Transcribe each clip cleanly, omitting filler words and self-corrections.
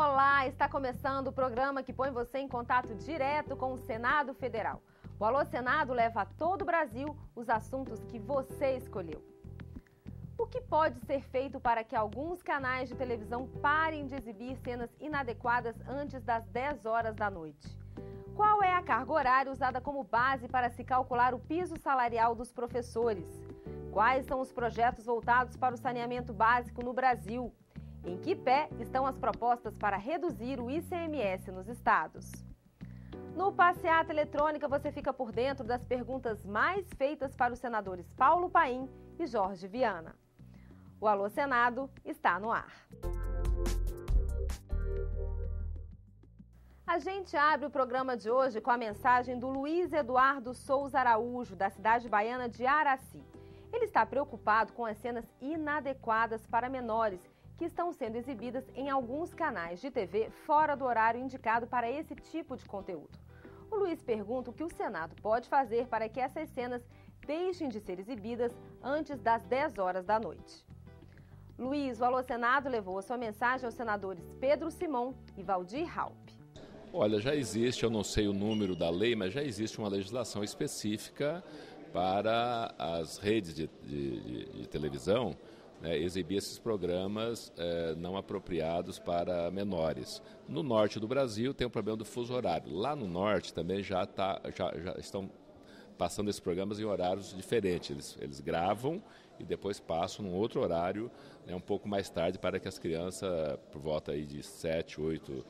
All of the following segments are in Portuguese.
Olá, está começando o programa que põe você em contato direto com o Senado Federal. O Alô Senado leva a todo o Brasil os assuntos que você escolheu. O que pode ser feito para que alguns canais de televisão parem de exibir cenas inadequadas antes das 10 horas da noite? Qual é a carga horária usada como base para se calcular o piso salarial dos professores? Quais são os projetos voltados para o saneamento básico no Brasil? Em que pé estão as propostas para reduzir o ICMS nos estados? No Passeata Eletrônica você fica por dentro das perguntas mais feitas para os senadores Paulo Paim e Jorge Viana. O Alô Senado está no ar. A gente abre o programa de hoje com a mensagem do Luiz Eduardo Souza Araújo, da cidade baiana de Araci. Ele está preocupado com as cenas inadequadas para menores que estão sendo exibidas em alguns canais de TV fora do horário indicado para esse tipo de conteúdo. O Luiz pergunta o que o Senado pode fazer para que essas cenas deixem de ser exibidas antes das 10 horas da noite. Luiz, o Alô Senado levou a sua mensagem aos senadores Pedro Simon e Valdir Raupp. Olha, já existe, eu não sei o número da lei, mas já existe uma legislação específica para as redes de televisão, né, exibir esses programas não apropriados para menores. No norte do Brasil tem o problema do fuso horário. Lá no norte também já estão passando esses programas em horários diferentes. Eles gravam e depois passam num outro horário, né, um pouco mais tarde, para que as crianças, por volta aí de 7, 8,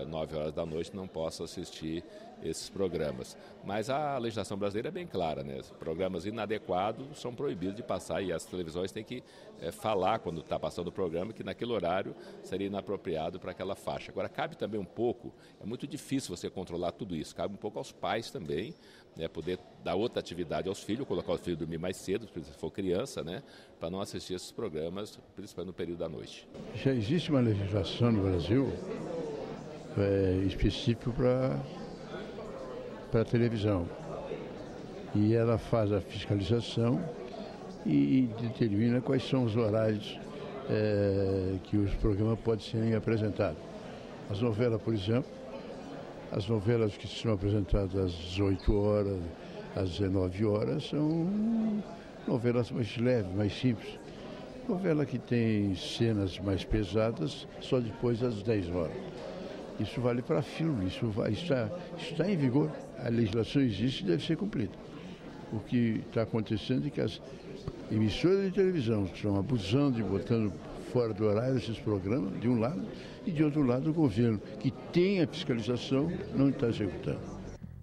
9 horas da noite, não possam assistir esses programas. Mas a legislação brasileira é bem clara, né? Programas inadequados são proibidos de passar e as televisões têm que falar, quando está passando o programa, que naquele horário seria inapropriado para aquela faixa. Agora, cabe também um pouco, é muito difícil você controlar tudo isso, cabe um pouco aos pais também, né? Poder dar outra atividade aos filhos, colocar o filho dormir mais cedo, se for criança, né? Para não assistir esses programas, principalmente no período da noite. Já existe uma legislação no Brasil específico para a televisão. E ela faz a fiscalização e determina quais são os horários que os programas podem ser apresentados. As novelas, por exemplo, as novelas que são apresentadas às 8 horas, às 19 horas, são novelas mais leves, mais simples. Novela que tem cenas mais pesadas só depois das 10 horas. Isso vale para filme, está em vigor. A legislação existe e deve ser cumprida. O que está acontecendo é que as emissoras de televisão estão abusando e botando fora do horário esses programas, de um lado, e de outro lado o governo, que tem a fiscalização, não está executando.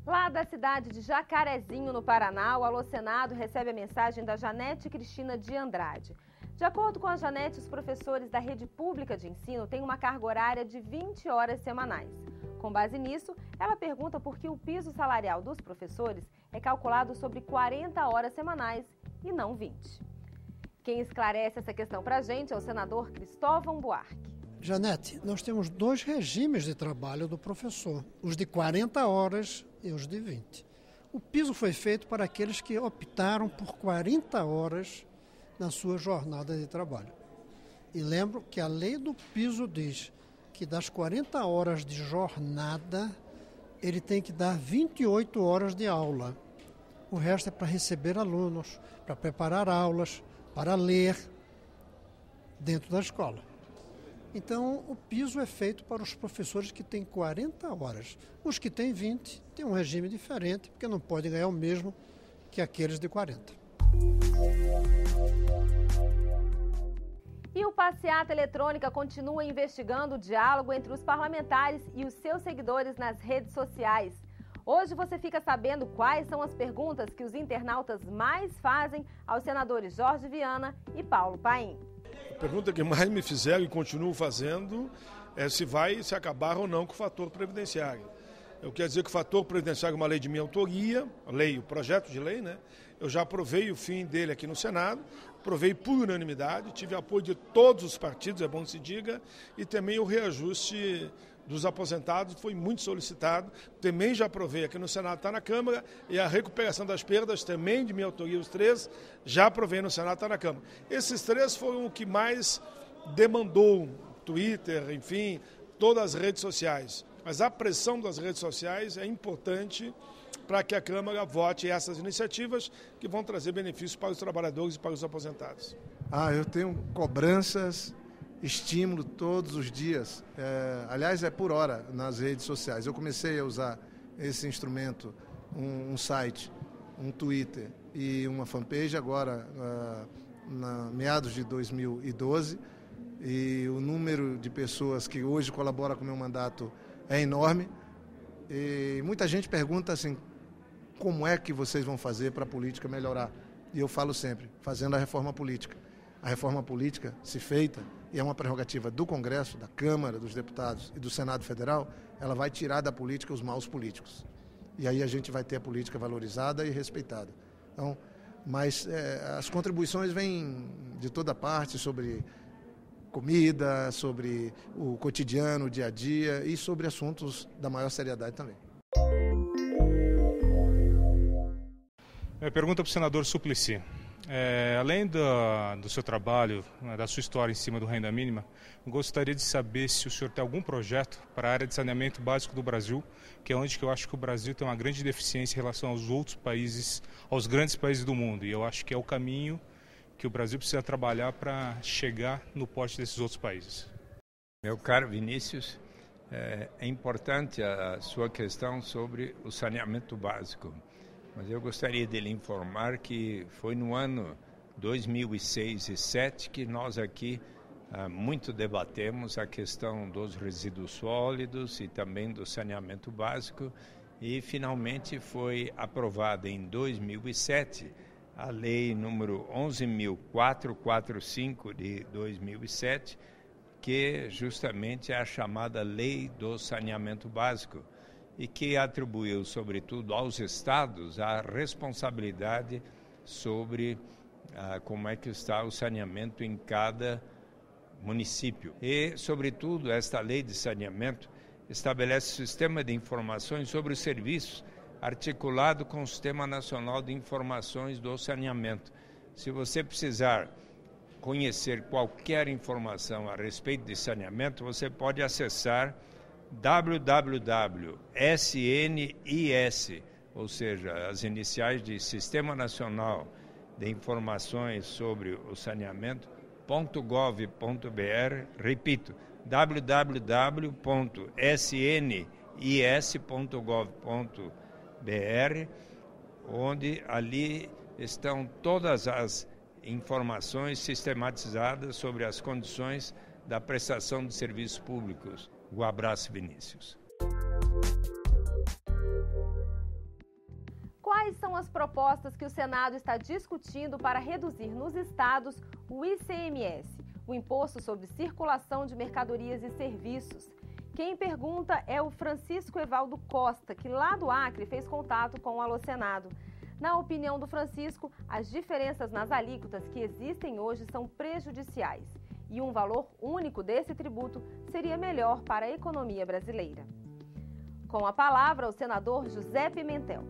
Lá da cidade de Jacarezinho, no Paraná, o Alô Senado recebe a mensagem da Janete Cristina de Andrade. De acordo com a Janete, os professores da rede pública de ensino têm uma carga horária de 20 horas semanais. Com base nisso, ela pergunta por que o piso salarial dos professores é calculado sobre 40 horas semanais e não 20. Quem esclarece essa questão para a gente é o senador Cristóvão Buarque. Janete, nós temos 2 regimes de trabalho do professor, os de 40 horas e os de 20. O piso foi feito para aqueles que optaram por 40 horas na sua jornada de trabalho. E lembro que a lei do piso diz que das 40 horas de jornada, ele tem que dar 28 horas de aula. O resto é para receber alunos, para preparar aulas, para ler dentro da escola. Então, o piso é feito para os professores que têm 40 horas. Os que têm 20 têm um regime diferente, porque não podem ganhar o mesmo que aqueles de 40. E o Passeata Eletrônica continua investigando o diálogo entre os parlamentares e os seus seguidores nas redes sociais. Hoje você fica sabendo quais são as perguntas que os internautas mais fazem aos senadores Jorge Viana e Paulo Paim. A pergunta que mais me fizeram e continuo fazendo é se acabar ou não com o fator previdenciário. Eu quero dizer que o fator previdenciário é uma lei de minha autoria, o projeto de lei, né? Eu já aprovei o fim dele aqui no Senado, aprovei por unanimidade, tive apoio de todos os partidos, é bom que se diga, e também o reajuste dos aposentados foi muito solicitado, também já aprovei aqui no Senado, está na Câmara, e a recuperação das perdas, também de minha autoria, os 3, já aprovei no Senado, está na Câmara. Esses 3 foram o que mais demandou, Twitter, enfim, todas as redes sociais. Mas a pressão das redes sociais é importante para que a Câmara vote essas iniciativas que vão trazer benefícios para os trabalhadores e para os aposentados. Eu tenho cobranças, estímulo todos os dias. Aliás, é por hora nas redes sociais. Eu comecei a usar esse instrumento, um site, um Twitter e uma fanpage agora, meados de 2012. E o número de pessoas que hoje colaboram com o meu mandato é enorme. E muita gente pergunta assim, como é que vocês vão fazer para a política melhorar? E eu falo sempre, fazendo a reforma política. A reforma política, se feita, e é uma prerrogativa do Congresso, da Câmara, dos Deputados e do Senado Federal, ela vai tirar da política os maus políticos. E aí a gente vai ter a política valorizada e respeitada. Então, mas as contribuições vêm de toda parte sobre comida, sobre o cotidiano, o dia a dia e sobre assuntos da maior seriedade também. Pergunta para o senador Suplicy. Além do seu trabalho, da sua história em cima do renda mínima, eu gostaria de saber se o senhor tem algum projeto para a área de saneamento básico do Brasil, que é onde que eu acho que o Brasil tem uma grande deficiência em relação aos outros países, aos grandes países do mundo. E eu acho que é o caminho que o Brasil precisa trabalhar para chegar no porte desses outros países. Meu caro Vinícius, é importante a sua questão sobre o saneamento básico. Mas eu gostaria de lhe informar que foi no ano 2006 e 2007 que nós aqui muito debatemos a questão dos resíduos sólidos e também do saneamento básico e finalmente foi aprovada em 2007 a lei número 11.445 de 2007, que justamente é a chamada Lei do Saneamento Básico, e que atribuiu, sobretudo, aos estados a responsabilidade sobre como é que está o saneamento em cada município. E, sobretudo, esta lei de saneamento estabelece um sistema de informações sobre os serviços articulado com o Sistema Nacional de Informações do Saneamento. Se você precisar conhecer qualquer informação a respeito de saneamento, você pode acessar www.snis, ou seja, as iniciais de Sistema Nacional de Informações sobre o Saneamento.gov.br, repito, www.snis.gov.br, onde ali estão todas as informações sistematizadas sobre as condições da prestação de serviços públicos. Um abraço, Vinícius. Quais são as propostas que o Senado está discutindo para reduzir nos estados o ICMS, o Imposto sobre Circulação de Mercadorias e Serviços? Quem pergunta é o Francisco Evaldo Costa, que lá do Acre fez contato com o Alô Senado. Na opinião do Francisco, as diferenças nas alíquotas que existem hoje são prejudiciais e um valor único desse tributo seria melhor para a economia brasileira. Com a palavra, o senador José Pimentel.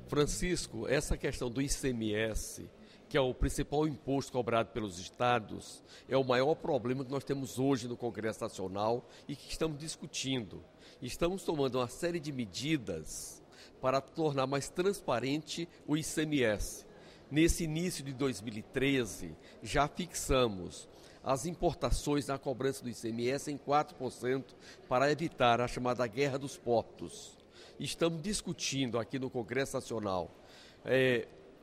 Francisco, essa questão do ICMS, que é o principal imposto cobrado pelos estados, é o maior problema que nós temos hoje no Congresso Nacional e que estamos discutindo. Estamos tomando uma série de medidas para tornar mais transparente o ICMS. Nesse início de 2013, já fixamos as importações na cobrança do ICMS em 4% para evitar a chamada guerra dos portos. Estamos discutindo aqui no Congresso Nacional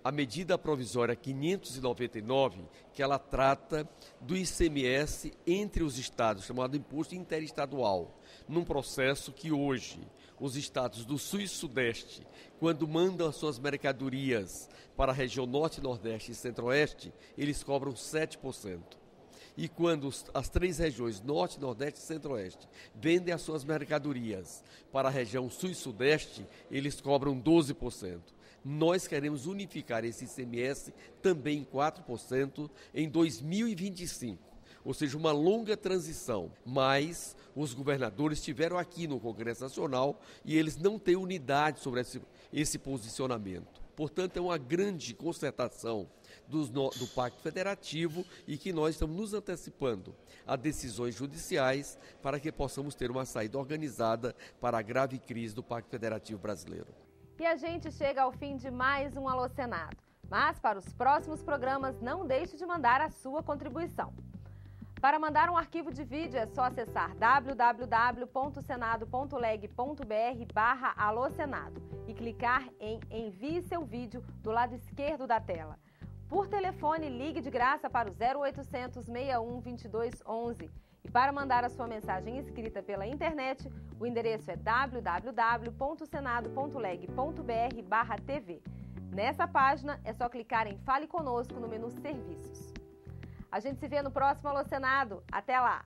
a medida provisória 599, que ela trata do ICMS entre os estados, chamado Imposto Interestadual, num processo que hoje os estados do Sul e Sudeste, quando mandam as suas mercadorias para a região Norte, Nordeste e Centro-Oeste, eles cobram 7%. E quando as três regiões, Norte, Nordeste e Centro-Oeste, vendem as suas mercadorias para a região Sul e Sudeste, eles cobram 12%. Nós queremos unificar esse ICMS também em 4% em 2025. Ou seja, uma longa transição, mas os governadores estiveram aqui no Congresso Nacional e eles não têm unidade sobre esse posicionamento. Portanto, é uma grande concertação do Pacto Federativo e que nós estamos nos antecipando a decisões judiciais para que possamos ter uma saída organizada para a grave crise do Pacto Federativo brasileiro. E a gente chega ao fim de mais um Alô Senado. Mas para os próximos programas, não deixe de mandar a sua contribuição. Para mandar um arquivo de vídeo é só acessar www.senado.leg.br/alôsenado e clicar em Envie seu vídeo do lado esquerdo da tela. Por telefone, ligue de graça para o 0800 61 22 11. E para mandar a sua mensagem escrita pela internet, o endereço é www.senado.leg.br/tv. Nessa página é só clicar em Fale Conosco no menu Serviços. A gente se vê no próximo Alô Senado. Até lá!